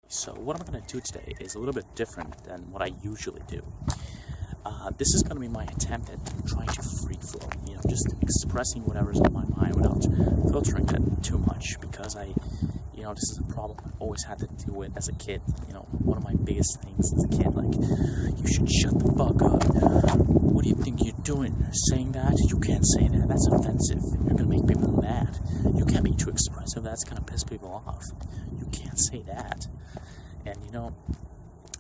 So what I'm going to do today is a little bit different than what I usually do. This is going to be my attempt at trying to free flow, just expressing whatever's on my mind without filtering it too much, because this is a problem I've always had to deal with as a kid. One of my biggest things as a kid, like, you should shut the fuck up. What do you think you're doing? Saying that? You can't say that. That's offensive. You're going to make people mad. You can't be too expressive. That's going to piss people off. You can't say that. And,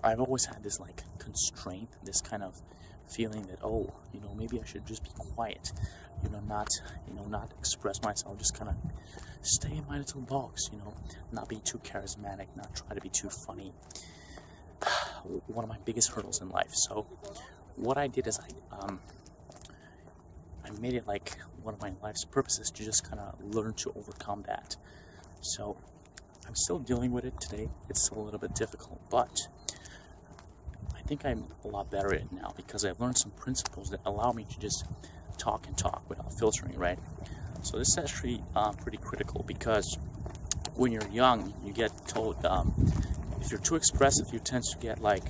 I've always had this, constraint, this kind of feeling that, maybe I should just be quiet, not express myself, just kind of stay in my little box, not be too charismatic, not try to be too funny. One of my biggest hurdles in life. So what I did is I made it like one of my life's purposes to just kind of learn to overcome that. So I'm still dealing with it today. It's still a little bit difficult, but I think I'm a lot better at it now because I've learned some principles that allow me to just talk without filtering, right? So this is actually pretty critical, because when you're young, you get told if you're too expressive, you tend to get a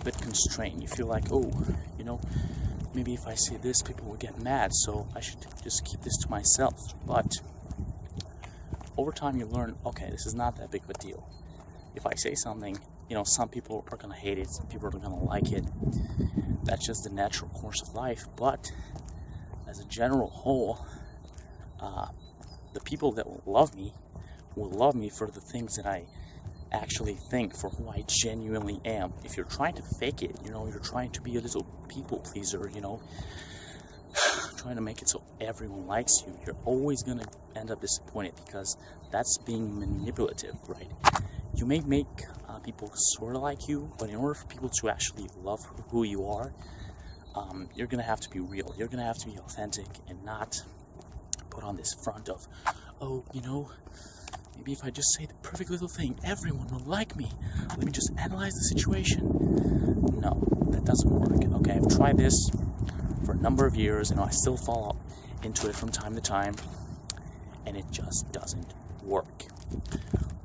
bit constrained. You feel like, maybe if I say this, people will get mad, so I should just keep this to myself. But over time, you learn, okay, this is not that big of a deal. If I say something, some people are gonna hate it, some people are gonna like it. That's just the natural course of life. But as a general whole, the people that will love me for the things that I actually think, for who I genuinely am. If you're trying to fake it, you're trying to be a little people pleaser, trying to make it so everyone likes you, you're always going to end up disappointed, because that's being manipulative, right? You may make people sort of like you, but in order for people to actually love who you are, you're going to have to be real. You're going to have to be authentic and not put on this front of, maybe if I just say the perfect little thing, everyone will like me. Let me just analyze the situation. No, that doesn't work. Okay, I've tried this for a number of years, and I still fall into it from time to time, and it just doesn't work.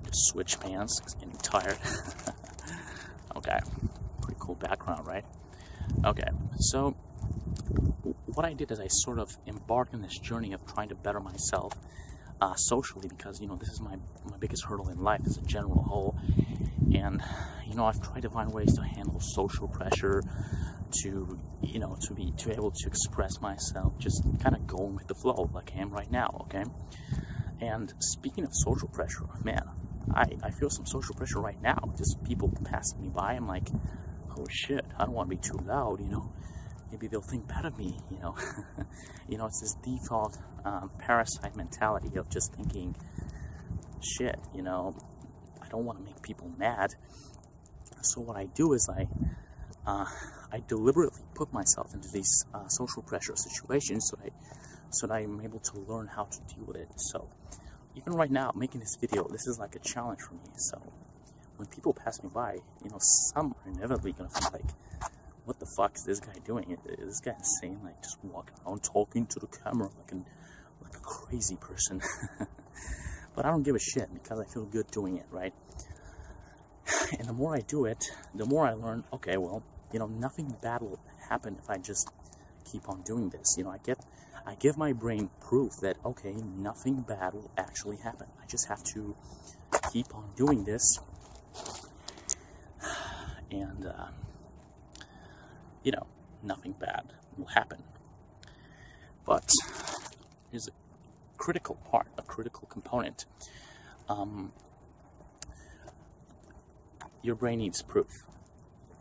Just switch fans, because I'm getting tired. Okay, pretty cool background, right? Okay, so what I did is I sort of embarked on this journey of trying to better myself socially, because this is my biggest hurdle in life as a general whole. And I've tried to find ways to handle social pressure, to be able to express myself, just kind of going with the flow like I am right now. Okay, and speaking of social pressure, man, I feel some social pressure right now. Just people passing me by, I'm like, oh shit, I don't want to be too loud, maybe they'll think bad of me, it's this default parasite mentality of just thinking, shit, I don't want to make people mad. So what I do is I deliberately put myself into these social pressure situations so that I'm able to learn how to deal with it. So even right now, making this video, this is like a challenge for me. So when people pass me by, some are inevitably gonna feel like, what the fuck is this guy doing? Is this guy insane? Like, just walking around talking to the camera like a crazy person. But I don't give a shit, because I feel good doing it, right? And the more I do it, the more I learn, okay, well, nothing bad will happen if I just keep on doing this. I give my brain proof that, okay, nothing bad will actually happen. I just have to keep on doing this. And, nothing bad will happen. But here's a critical part, a critical component. Your brain needs proof.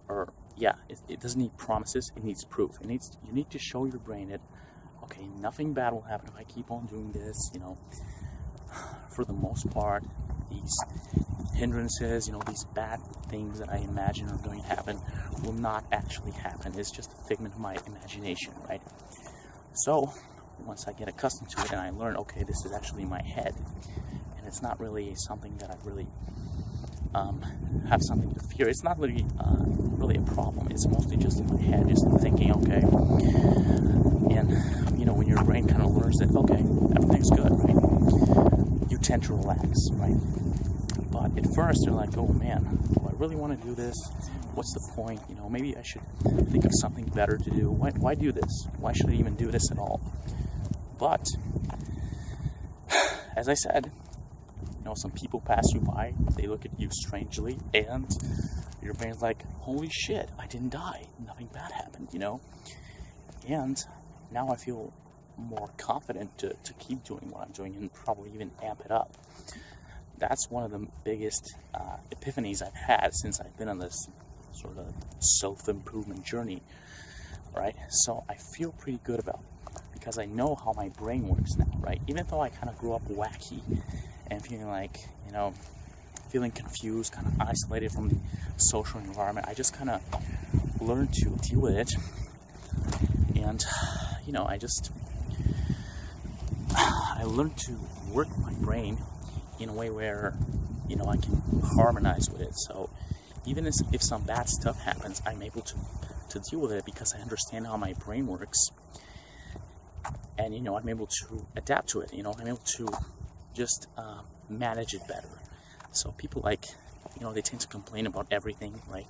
Or, yeah, it doesn't need promises, it needs proof. You need to show your brain that, okay, nothing bad will happen if I keep on doing this, For the most part, these hindrances, these bad things that I imagine are going to happen will not actually happen. It's just a figment of my imagination, right? So once I get accustomed to it and I learn, okay, this is actually in my head, and it's not really something that I really have something to fear. It's not really a problem. It's mostly just in my head, just thinking, okay. And when your brain kind of learns that, okay, everything's good, right, you tend to relax, right? But at first you're like, oh man, do I really want to do this? What's the point? You know, maybe I should think of something better to do. Why do this? Why should I even do this at all? But as I said, you know, some people pass you by, they look at you strangely, and your brain's like, holy shit, I didn't die. Nothing bad happened, you know? And now I feel more confident to keep doing what I'm doing and probably even amp it up. That's one of the biggest epiphanies I've had since I've been on this sort of self-improvement journey, right? So I feel pretty good about it because I know how my brain works now, right? Even though I kind of grew up wacky and feeling like, you know, feeling confused, kind of isolated from the social environment, I just kind of learned to deal with it. And, you know, I learned to work my brain in a way where, you know, I can harmonize with it. So even if some bad stuff happens, I'm able to deal with it because I understand how my brain works. And, you know, I'm able to adapt to it. You know, I'm able to just manage it better. So people, like, you know, they tend to complain about everything, like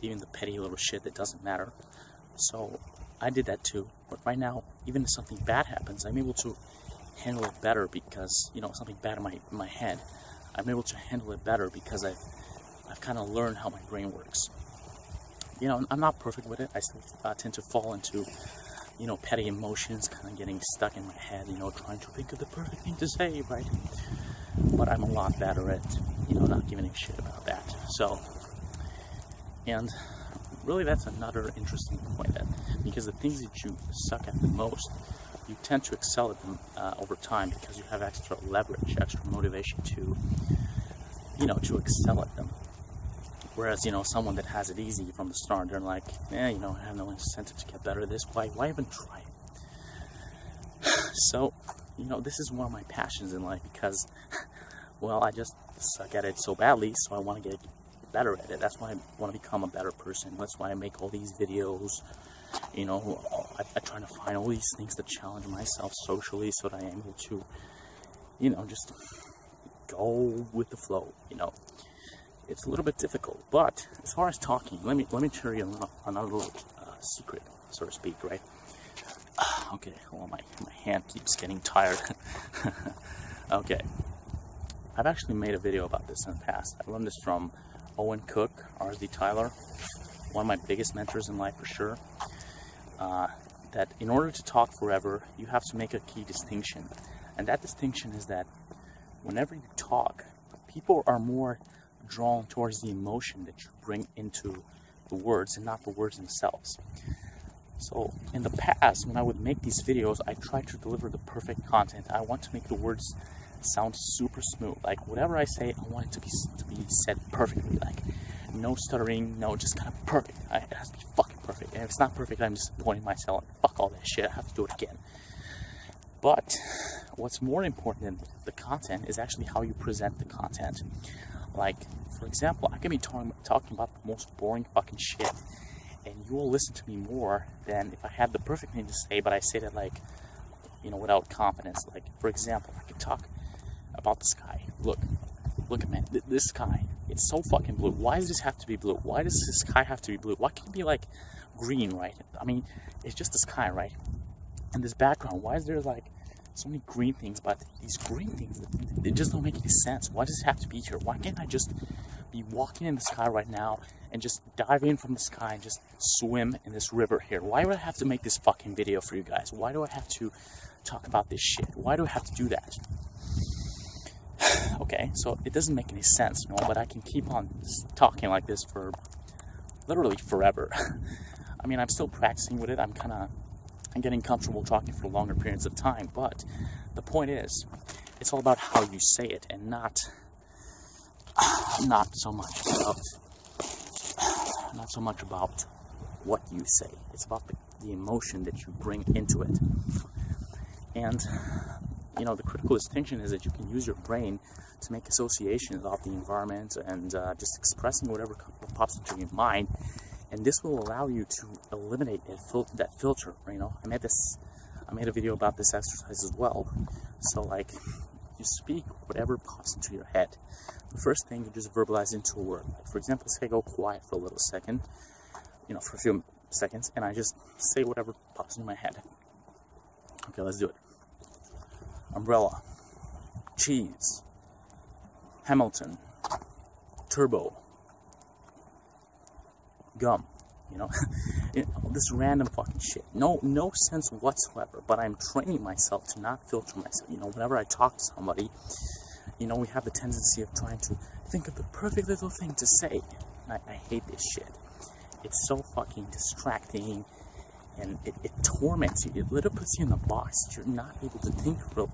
even the petty little shit that doesn't matter. So I did that too. But right now, even if something bad happens, I'm able to handle it better because, you know, something bad in my head, I'm able to handle it better because I've kind of learned how my brain works. You know, I'm not perfect with it. I still tend to fall into, you know, petty emotions, kind of getting stuck in my head, you know, trying to think of the perfect thing to say, right? But I'm a lot better at, you know, not giving a shit about that. So, and really that's another interesting point, that because the things that you suck at the most, you tend to excel at them over time because you have extra leverage, extra motivation to, you know, to excel at them. Whereas, you know, someone that has it easy from the start, they're like, you know, I have no incentive to get better at this. Why even try it? So, you know, this is one of my passions in life because, well, I just suck at it so badly, so I want to get better at it. That's why I want to become a better person. That's why I make all these videos. You know, I try to find all these things to challenge myself socially so that I am able to, you know, just go with the flow, you know. It's a little bit difficult, but as far as talking, let me share you another little secret, so to speak, right? Okay, well, my hand keeps getting tired. Okay, I've actually made a video about this in the past. I learned this from Owen Cook, R.S.D. Tyler, one of my biggest mentors in life for sure. That in order to talk forever, you have to make a key distinction. And that distinction is that whenever you talk, people are more drawn towards the emotion that you bring into the words and not the words themselves. So in the past, when I would make these videos, I tried to deliver the perfect content. I want to make the words sound super smooth. Like whatever I say, I want it to be said perfectly. Like no stuttering, no, just kind of perfect. It has to be fucking perfect. And if it's not perfect, I'm disappointing myself. Fuck all that shit. I have to do it again. But what's more important than the content is actually how you present the content. Like, for example, I can be talking about the most boring fucking shit, and you will listen to me more than if I had the perfect thing to say, but I say that, like, you know, without confidence. Like, for example, I can talk about the sky. Look, man, this sky, it's so fucking blue. Why does this have to be blue? Why does the sky have to be blue? Why can't it be, like, green, right? I mean, it's just the sky, right? And this background, why is there, like, so many green things, but these green things, they just don't make any sense. Why does it have to be here? Why can't I just be walking in the sky right now and just dive in from the sky and just swim in this river here? Why would I have to make this fucking video for you guys? Why do I have to talk about this shit? Why do I have to do that? Okay, so it doesn't make any sense, you know, but I can keep on talking like this for literally forever. I mean, I'm still practicing with it. I'm getting comfortable talking for longer periods of time, but the point is, it's all about how you say it and not so much about what you say. It's about the emotion that you bring into it. And, you know, the critical distinction is that you can use your brain to make associations about the environment and just expressing whatever pops into your mind. And this will allow you to eliminate that filter. You know, I made a video about this exercise as well. So, like, you speak whatever pops into your head. The first thing, you just verbalize into a word. Like, for example, say I go quiet for a little second, for a few seconds, and I just say whatever pops into my head. Okay, let's do it. Umbrella, cheese, Hamilton, turbo, gum, this random fucking shit. No sense whatsoever, but I'm training myself to not filter myself. Whenever I talk to somebody, we have the tendency of trying to think of the perfect little thing to say. I hate this shit. It's so fucking distracting, and it torments you. It literally puts you in the box. You're not able to think real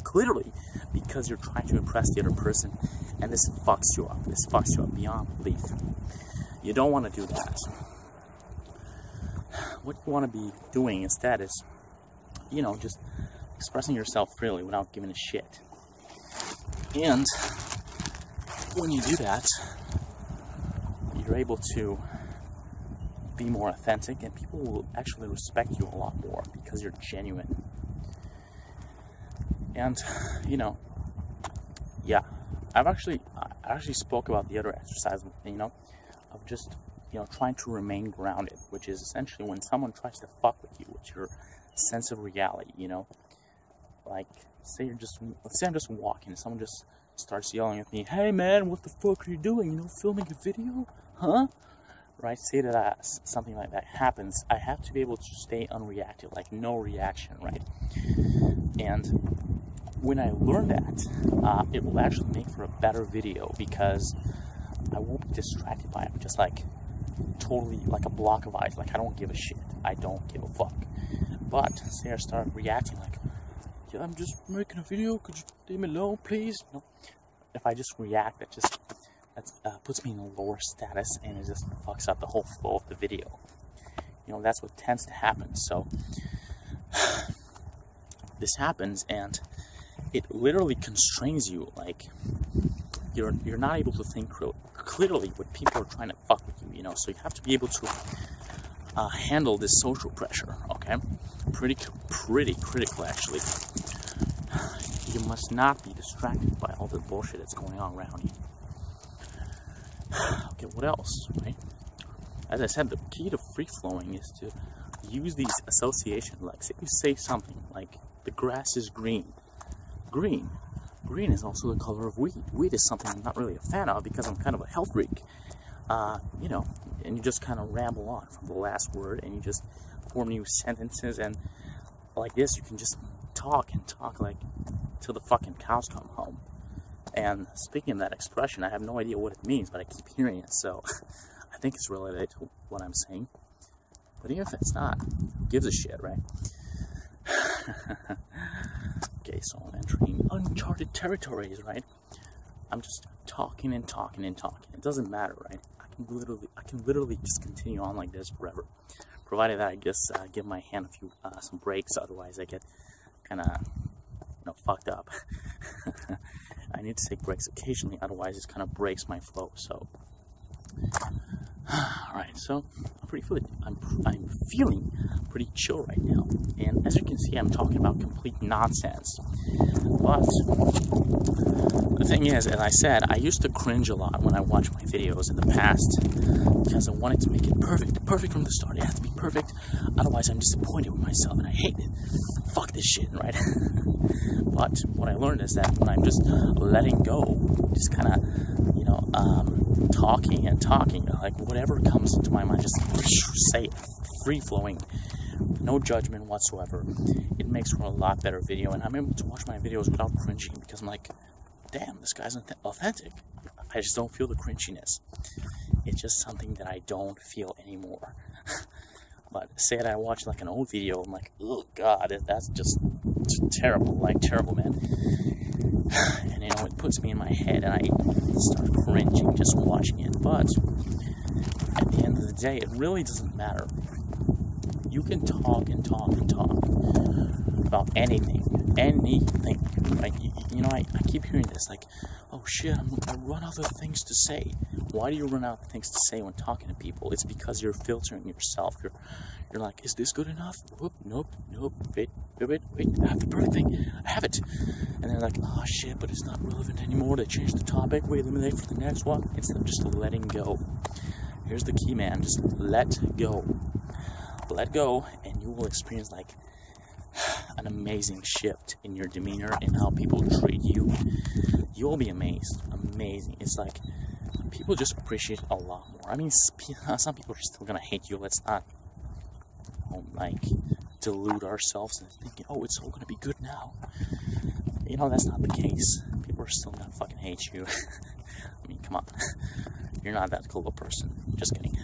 clearly because you're trying to impress the other person, and this fucks you up. This fucks you up beyond belief. You don't want to do that. What you want to be doing instead is, just expressing yourself freely without giving a shit. And when you do that, you're able to be more authentic, and people will actually respect you a lot more because you're genuine. And yeah, I actually spoke about the other exercise, of just trying to remain grounded, which is essentially when someone tries to fuck with you, with your sense of reality. Like, let's say I'm just walking and someone just starts yelling at me, "Hey man, what the fuck are you doing? Filming a video? Huh?" Right? Say that something like that happens, I have to be able to stay unreactive, like no reaction, right? And when I learn that, it will actually make for a better video because I won't be distracted by it. Just like totally like a block of ice. Like, I don't give a shit. I don't give a fuck. But say I start reacting like, "Yeah, I'm just making a video. Could you leave me alone, please?" If I just react, that puts me in a lower status, and it just fucks up the whole flow of the video. That's what tends to happen. So this happens, and it literally constrains you. Like, you're not able to think clearly when people are trying to fuck with you. So you have to be able to handle this social pressure. Okay, pretty critical actually. You must not be distracted by all the bullshit that's going on around you. Okay, what else, right? As I said, the key to free-flowing is to use these associations. Like, say you say something like, "The grass is green." Green is also the color of weed. Weed is something I'm not really a fan of because I'm kind of a health freak. And you just kind of ramble on from the last word, and you just form new sentences, and like this, you can just talk like till the fucking cows come home. And speaking of that expression, I have no idea what it means, but I keep hearing it, so I think it's related to what I'm saying. But even if it's not, who gives a shit, right? Okay, so I'm entering uncharted territories, right? I'm just talking and talking and talking. It doesn't matter, right? I can literally just continue on like this forever, provided that I just give my hand some breaks. Otherwise, I get kind of fucked up. I need to take breaks occasionally, otherwise it kind of breaks my flow. So, all right. So I'm feeling pretty chill right now, and as you can see, I'm talking about complete nonsense. But the thing is, as I said, I used to cringe a lot when I watched my videos in the past because I wanted to make it perfect from the start. It has to be perfect, otherwise I'm disappointed with myself and I hate it. Fuck this shit, right? But what I learned is that when I'm just letting go, just kind of, talking and talking, like whatever comes into my mind, just say it, free-flowing, no judgment whatsoever, it makes for a lot better video, and I'm able to watch my videos without cringing because I'm like, damn, this guy's authentic. I just don't feel the cringiness. It's just something that I don't feel anymore. But say that I watch like an old video, I'm like, oh god, that's just terrible, like terrible, man. And it puts me in my head, and I start cringing just watching it. But at the end of the day, it really doesn't matter. You can talk and talk and talk about anything, right? I keep hearing this, like, oh shit, I run out of things to say. Why do you run out of things to say when talking to people? It's because you're filtering yourself. You're like, is this good enough? Nope. wait, I have the perfect thing. I have it. And they're like, oh shit, but it's not relevant anymore. They changed the topic. We eliminate for the next one. Instead of just letting go. Here's the key, man. Just let go. Let go, and you will experience like an amazing shift in your demeanor and how people treat you. You will be amazed. Amazing. It's like people just appreciate it a lot more. I mean, some people are still gonna hate you. Let's not like delude ourselves and thinking, oh, it's all gonna be good now. You know, that's not the case. People are still gonna fucking hate you. I mean, come on. You're not that cool of a person. Just kidding.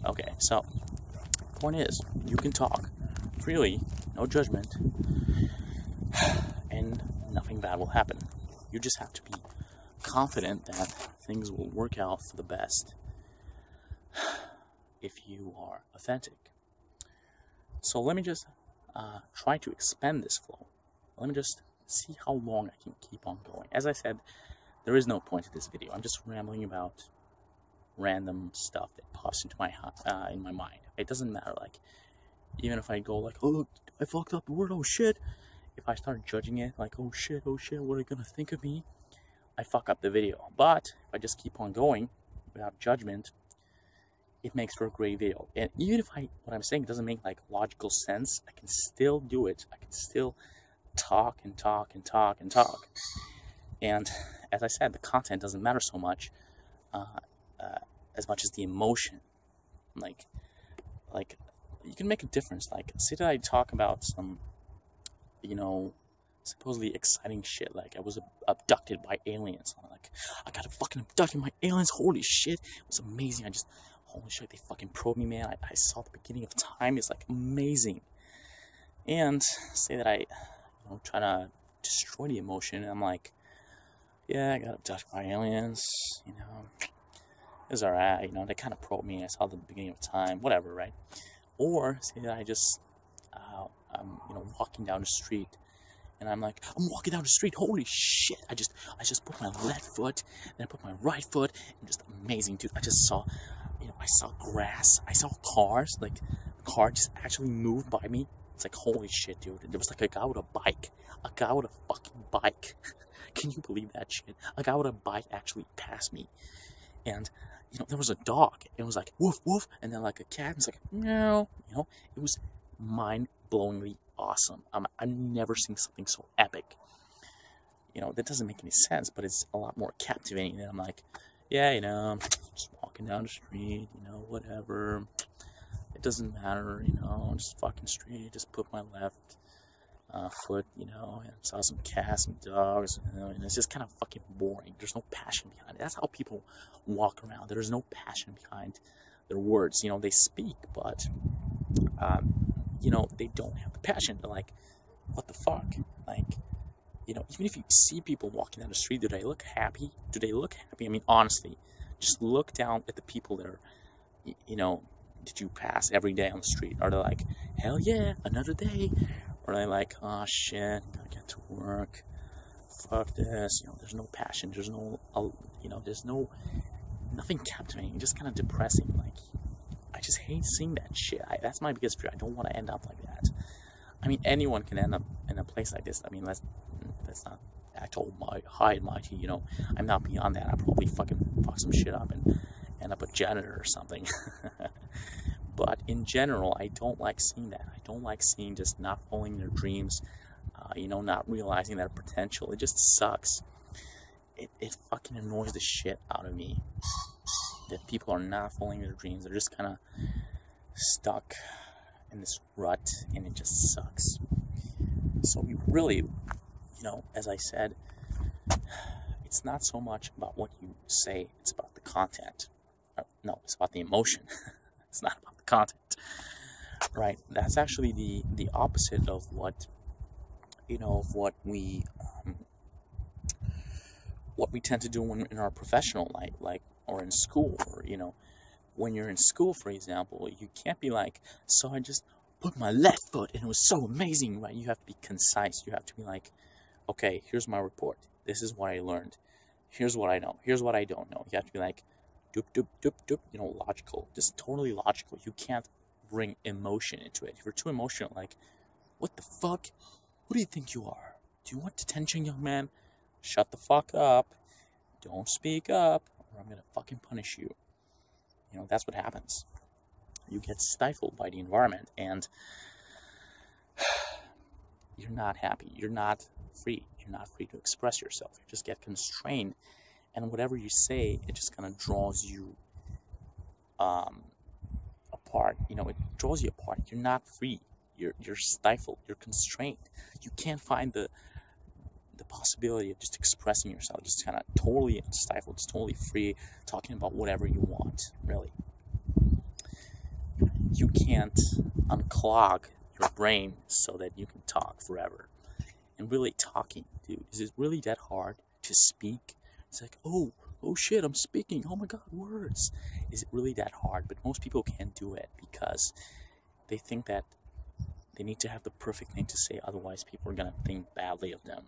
Okay, so point is, you can talk freely, no judgment, and nothing bad will happen. You just have to be confident that things will work out for the best if you are authentic. So let me just try to expand this flow. Let me just see how long I can keep on going. As I said, there is no point to this video. I'm just rambling about random stuff that pops into my in my mind. It doesn't matter. Like, even if I go like, oh, I fucked up the word, oh shit. If I start judging it, like, oh shit, what are they gonna think of me? I fuck up the video. But if I just keep on going without judgment, it makes for a great video. And even if what I'm saying doesn't make like logical sense, I can still do it. I can still talk and talk and talk and talk. And as I said, the content doesn't matter so much, as much as the emotion. Like you can make a difference. Like, say that I talk about some, you know, supposedly exciting shit. Like, I was abducted by aliens. I'm like, I got fucking abducted by aliens. Holy shit, it was amazing. Holy shit, they fucking probed me, man. I saw the beginning of time. It's like amazing. And say that I, try to destroy the emotion. And I'm like, yeah, I got abducted by aliens. It was alright. They kind of probed me. I saw the beginning of time. Whatever, right? Or say that I just, I'm, walking down the street. And I'm like, I'm walking down the street. Holy shit! I just put my left foot, then I put my right foot, and just amazing, dude. I just saw, I saw grass. I saw cars. Like, a car just actually moved by me. It's like, holy shit, dude. There was like a guy with a bike. A guy with a fucking bike. Can you believe that shit? A guy with a bike actually passed me. And, there was a dog. It was like, woof, woof. And then like a cat. It's like, meow. It was mind-blowingly awesome. I've never seen something so epic. That doesn't make any sense, but it's a lot more captivating. And I'm like, yeah, just walking down the street, whatever. It doesn't matter, just fucking street. Just put my left foot, and saw some cats and dogs, and it's just kind of fucking boring. There's no passion behind it. That's how people walk around. There's no passion behind their words. They speak, but they don't have the passion. They're like, what the fuck? Like, even if you see people walking down the street, do they look happy? Do they look happy? I mean, honestly, just look down at the people that are, that you pass every day on the street. Are they like, hell yeah, another day? Or are they like, oh shit, gotta get to work, fuck this, there's no passion, there's no, there's nothing captivating, just kind of depressing. Like, I just hate seeing that shit. That's my biggest fear. I don't want to end up like that. I mean, anyone can end up in a place like this. I mean, let's not act all high and mighty, I'm not beyond that. I'll probably fucking fuck some shit up and end up a janitor or something. But in general, I don't like seeing that. I don't like seeing just not following their dreams, not realizing their potential. It just sucks. It fucking annoys the shit out of me that people are not following their dreams. They're just kind of stuck in this rut, and it just sucks. So you really, as I said, it's not so much about what you say, it's about the content. No, it's about the emotion. It's not about the content, right? That's actually the opposite of what, of what we tend to do in our professional life, like, or in school, or, when you're in school, for example, you can't be like, so I just put my left foot and it was so amazing, right? You have to be concise. You have to be like, okay, here's my report. This is what I learned. Here's what I know. Here's what I don't know. You have to be like, doop, doop, doop, doop, logical. Just totally logical. You can't bring emotion into it. If you're too emotional, like, What the fuck? Who do you think you are? Do you want detention, young man? Shut the fuck up. Don't speak up, or I'm gonna fucking punish you. You know, that's what happens. You get stifled by the environment, and you're not happy. You're not free. You're not free to express yourself. You just get constrained, and whatever you say, it just kind of draws you apart. You know, it draws you apart. You're not free. You're stifled. You're constrained. You can't find the possibility of just expressing yourself, just kind of totally stifled, just totally free, talking about whatever you want, really. You can't unclog your brain so that you can talk forever. And really talking, dude, is it really that hard to speak? It's like, oh shit, I'm speaking, oh my god, words. Is it really that hard? But most people can't do it because they think that they need to have the perfect thing to say, otherwise people are gonna think badly of them.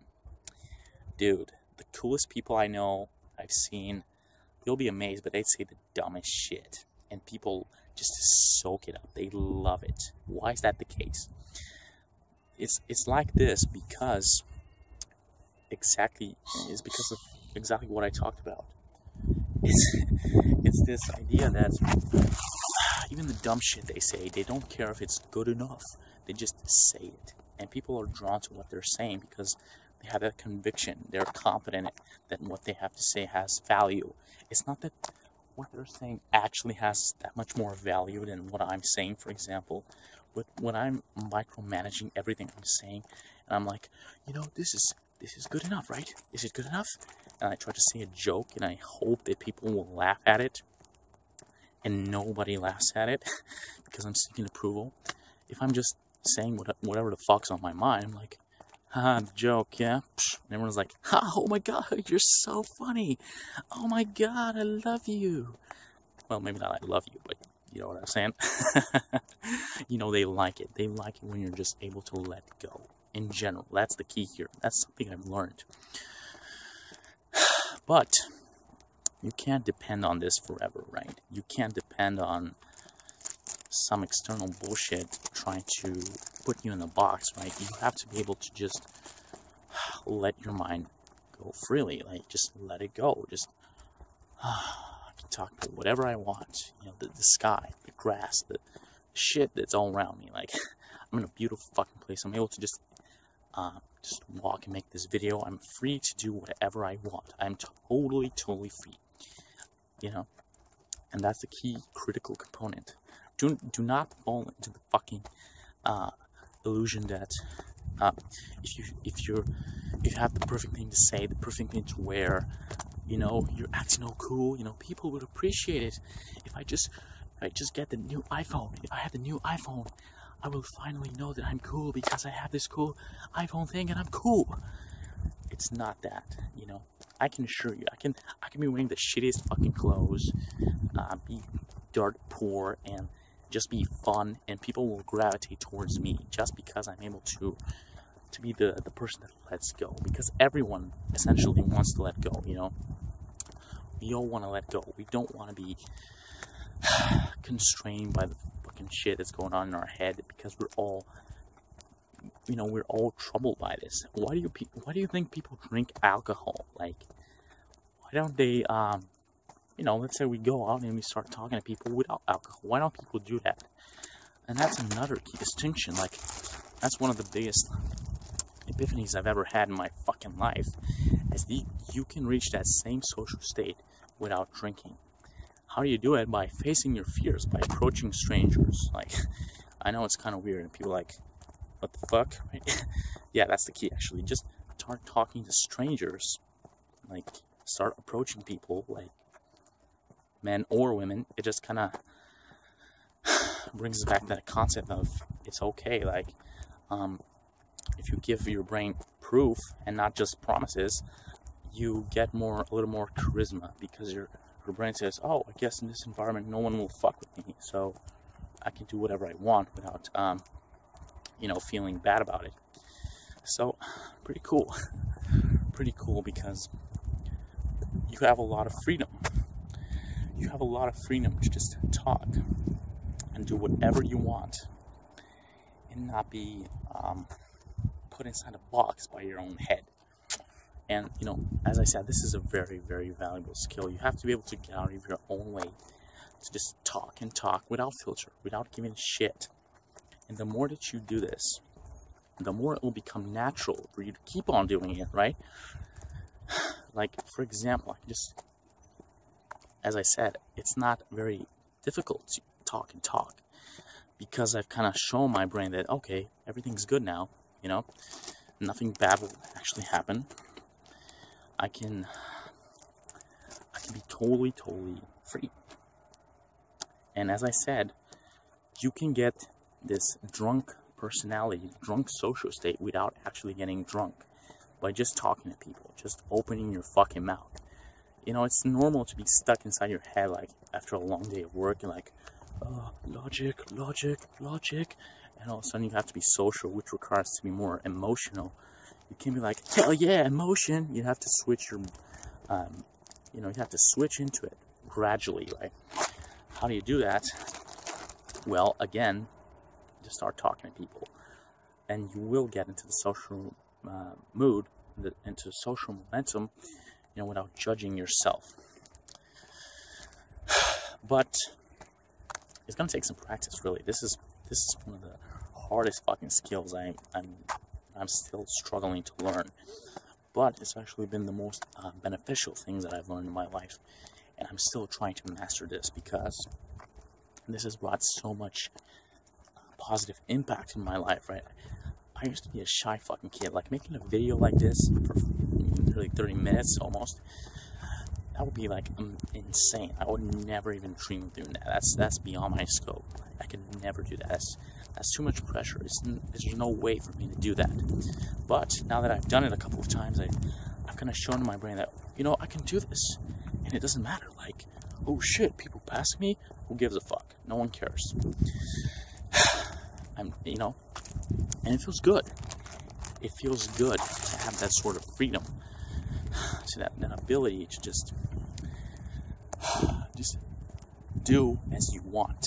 Dude, the coolest people I know, I've seen, you'll be amazed, but they'd say the dumbest shit. And people just soak it up. They love it. Why is that the case? It's like this because it's because of exactly what I talked about. It's this idea that even the dumb shit they say, they don't care if it's good enough. They just say it. And people are drawn to what they're saying because they have that conviction. They're confident that what they have to say has value. It's not that what they're saying actually has that much more value than what I'm saying, for example. But when I'm micromanaging everything I'm saying, and I'm like, you know, this is good enough, right? Is it good enough? And I try to say a joke, and I hope that people will laugh at it, and nobody laughs at it because I'm seeking approval. If I'm just saying whatever the fuck's on my mind, I'm like, haha, the joke, yeah? Psh. And everyone's like, oh my god, you're so funny. Oh my god, I love you. Well, maybe not I love you, but you know what I'm saying? You know, they like it. They like it when you're just able to let go. In general, that's the key here. That's something I've learned. But you can't depend on this forever, right? You can't depend on some external bullshit trying to put you in a box, right? You have to be able to just let your mind go freely, like just let it go. Just I can talk about whatever I want. You know, the sky, the grass, the shit that's all around me. Like I'm in a beautiful fucking place. I'm able to just walk and make this video. I'm free to do whatever I want. I'm totally free. You know, and that's the key critical component. Do not fall into the fucking illusion that if you have the perfect thing to say, the perfect thing to wear, you know, you're acting all cool. You know, people would appreciate it if I just get the new iPhone. If I have the new iPhone, I will finally know that I'm cool because I have this cool iPhone thing and I'm cool. It's not that, you know. I can assure you, I can be wearing the shittiest fucking clothes, be dirt poor, and just be fun, and people will gravitate towards me just because I'm able to be the person that lets go. Because everyone essentially wants to let go, you know. We all want to let go. We don't want to be constrained by the fucking shit that's going on in our head, because we're all, you know, we're all troubled by this. Why do you think people drink alcohol? Like, why don't they, you know, let's say we go out and we start talking to people without alcohol. Why don't people do that? And that's another key distinction. Like, that's one of the biggest epiphanies I've ever had in my fucking life. Is you can reach that same social state without drinking. How do you do it? By facing your fears, by approaching strangers. Like, I know it's kind of weird, and people are like, what the fuck? Right? Yeah, that's the key, actually. Just start talking to strangers. Like, start approaching people, like, men or women. It just kind of brings us back to that concept of it's okay. Like, if you give your brain proof and not just promises, you get a little more charisma, because your brain says, oh, I guess in this environment no one will fuck with me, so I can do whatever I want without you know, feeling bad about it. So pretty cool. Pretty cool, because you have a lot of freedom. You have a lot of freedom to just talk and do whatever you want. and not be put inside a box by your own head. And, you know, as I said, this is a very, very valuable skill. You have to be able to get out of your own way to just talk and talk without filter, without giving a shit. And the more that you do this, the more it will become natural for you to keep on doing it, right? Like, for example, as I said, it's not very difficult to talk and talk because I've kind of shown my brain that, okay, everything's good now, you know, nothing bad will actually happen. I can be totally free. And as I said, you can get this drunk personality, drunk social state without actually getting drunk by just talking to people, just opening your fucking mouth. You know, it's normal to be stuck inside your head, like after a long day of work, you're like, oh, logic, and all of a sudden you have to be social, which requires to be more emotional. You can't be like, hell yeah, emotion. You have to switch your, you know, you have to switch into it gradually, right? How do you do that? Well, again, just start talking to people, and you will get into the social mood, into social momentum, you know, without judging yourself. But it's gonna take some practice, really. This is one of the hardest fucking skills I'm still struggling to learn, but it's actually been the most beneficial things that I've learned in my life, and I'm still trying to master this because this has brought so much positive impact in my life, right? I used to be a shy fucking kid. Like, making a video like this for nearly 30 minutes almost, that would be like insane. I would never even dream of doing that. That's beyond my scope. I could never do that. That's too much pressure. There's no way for me to do that. But now that I've done it a couple of times, I've kind of shown my brain that, you know, I can do this, and it doesn't matter. Like, oh shit, people pass me, who gives a fuck? No one cares. You know, and it feels good. It feels good to have that sort of freedom, to that ability to just do as you want.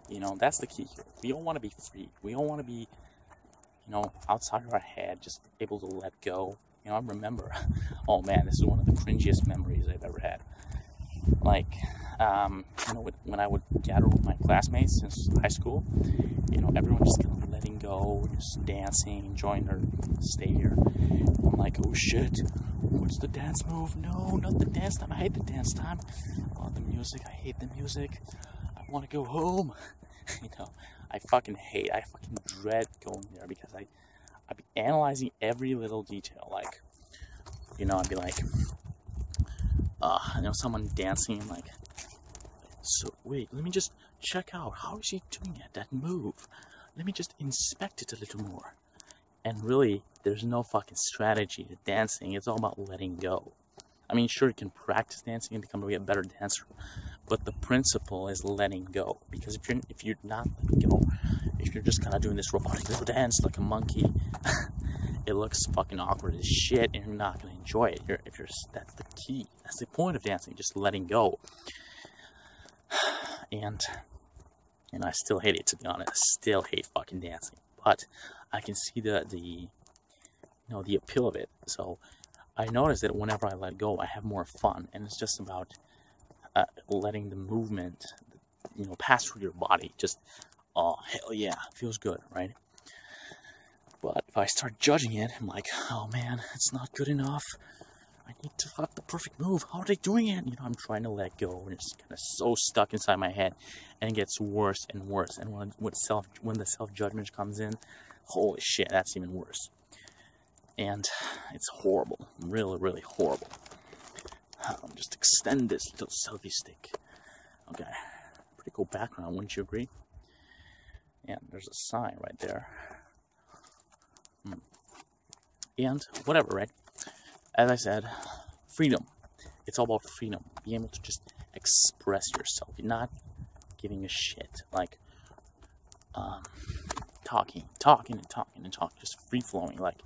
You know, that's the key here. We all want to be free. We all want to be, you know, outside of our head, just able to let go. You know, I remember, oh man, this is one of the cringiest memories I've ever had. Like, you know, when I would gather with my classmates since high school, you know, everyone just kind of letting go, just dancing, enjoying their stay here. I'm like, oh shit, what's the dance move? No, not the dance time. I hate the dance time. Oh, the music, I hate the music. I want to go home. You know, I fucking dread going there because I'd be analyzing every little detail. Like, you know, I'd be like, you know, someone dancing, and like, so wait, let me just check out, how is he doing it, that move? Let me just inspect it a little more. And really, there's no fucking strategy to dancing. It's all about letting go. I mean, sure, you can practice dancing and become a better dancer, but the principle is letting go. Because if you're not letting go, if you're just kind of doing this robotic little dance like a monkey, it looks fucking awkward as shit, and you're not gonna enjoy it. That's the key. That's the point of dancing, just letting go. And I still hate it, to be honest. I still hate fucking dancing, but I can see the appeal of it. So I notice that whenever I let go, I have more fun, and it's just about letting the movement, you know, pass through your body. Just, oh hell yeah, feels good, right? But if I start judging it, I'm like, oh man, it's not good enough. I need to have the perfect move. How are they doing it? You know, I'm trying to let go, and it's kind of so stuck inside my head, and it gets worse and worse. And when the self-judgment comes in, holy shit, that's even worse. And it's horrible, really, really horrible. Just extend this little selfie stick. Okay, pretty cool background, wouldn't you agree? Yeah, there's a sign right there. And whatever, right? As I said, freedom. It's all about freedom. Being able to just express yourself. You're not giving a shit. Like, talking, just free flowing. Like,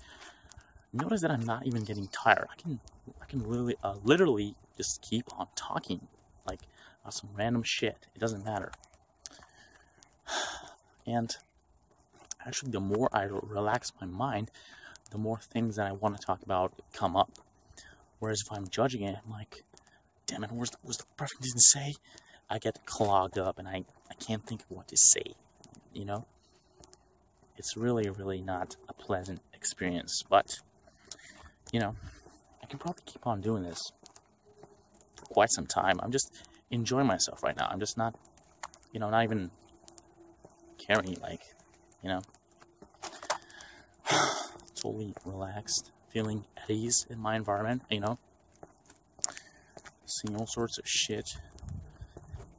notice that I'm not even getting tired. I can literally just keep on talking, like, about some random shit. It doesn't matter. And actually, the more I relax my mind, the more things that I want to talk about come up. Whereas if I'm judging it, I'm like, damn it, what's the perfect thing to say? I get clogged up and I can't think of what to say, you know? It's really, really not a pleasant experience, but, you know, I can probably keep on doing this for quite some time. I'm just enjoying myself right now. I'm just not, you know, not even caring, like, you know, totally relaxed, feeling at ease in my environment, you know, seeing all sorts of shit,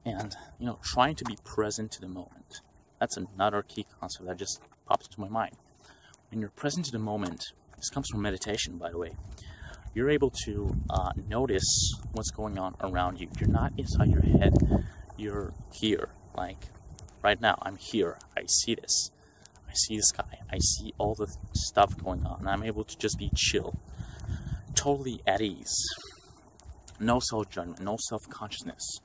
and, you know, trying to be present to the moment. That's another key concept that just pops into my mind. When you're present to the moment, this comes from meditation, by the way, you're able to notice what's going on around you. You're not inside your head, you're here. Like, right now, I'm here, I see this. I see the sky, I see all the stuff going on, and I'm able to just be chill, totally at ease. No self-judgment, no self-consciousness,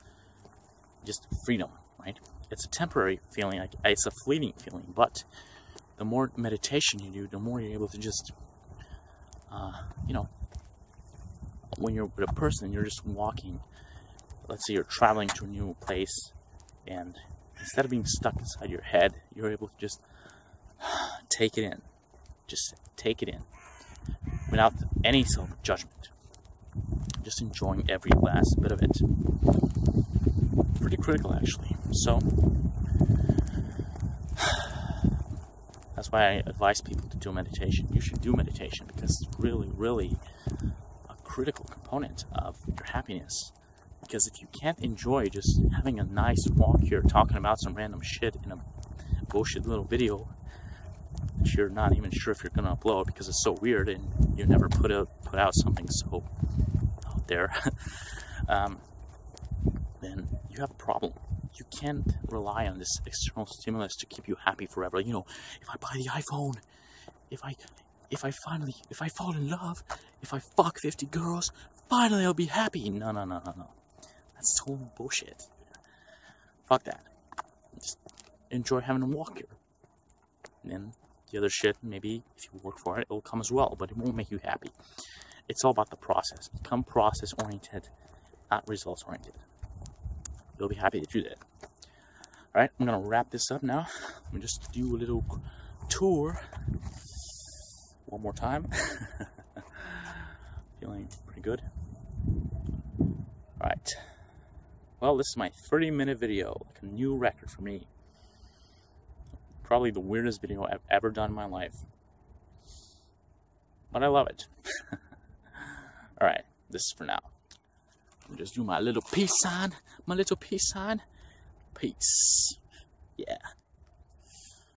just freedom, right? It's a temporary feeling, like it's a fleeting feeling, but the more meditation you do, the more you're able to just, you know, when you're with a person, you're just walking, let's say you're traveling to a new place, and instead of being stuck inside your head, you're able to just take it in. Just take it in without any self-judgment. Just enjoying every last bit of it. Pretty critical, actually. So that's why I advise people to do meditation. You should do meditation because it's really, really a critical component of your happiness. Because if you can't enjoy just having a nice walk here, talking about some random shit in a bullshit little video that you're not even sure if you're going to upload because it's so weird and you never put out something so out there, then you have a problem. You can't rely on this external stimulus to keep you happy forever. You know, if I buy the iPhone, if I fall in love, if I fuck 50 girls, finally I'll be happy. No. That's total bullshit. Fuck that. Just enjoy having a walk here. And then the other shit, maybe if you work for it, it'll come as well, but it won't make you happy. It's all about the process. Become process-oriented, not results-oriented. You'll be happy to do that. Alright, I'm going to wrap this up now. Let me just do a little tour. One more time. Feeling pretty good. Alright. Well, this is my 30-minute video, like a new record for me. Probably the weirdest video I've ever done in my life. But I love it. Alright, this is for now. Let me just do my little peace sign. Peace.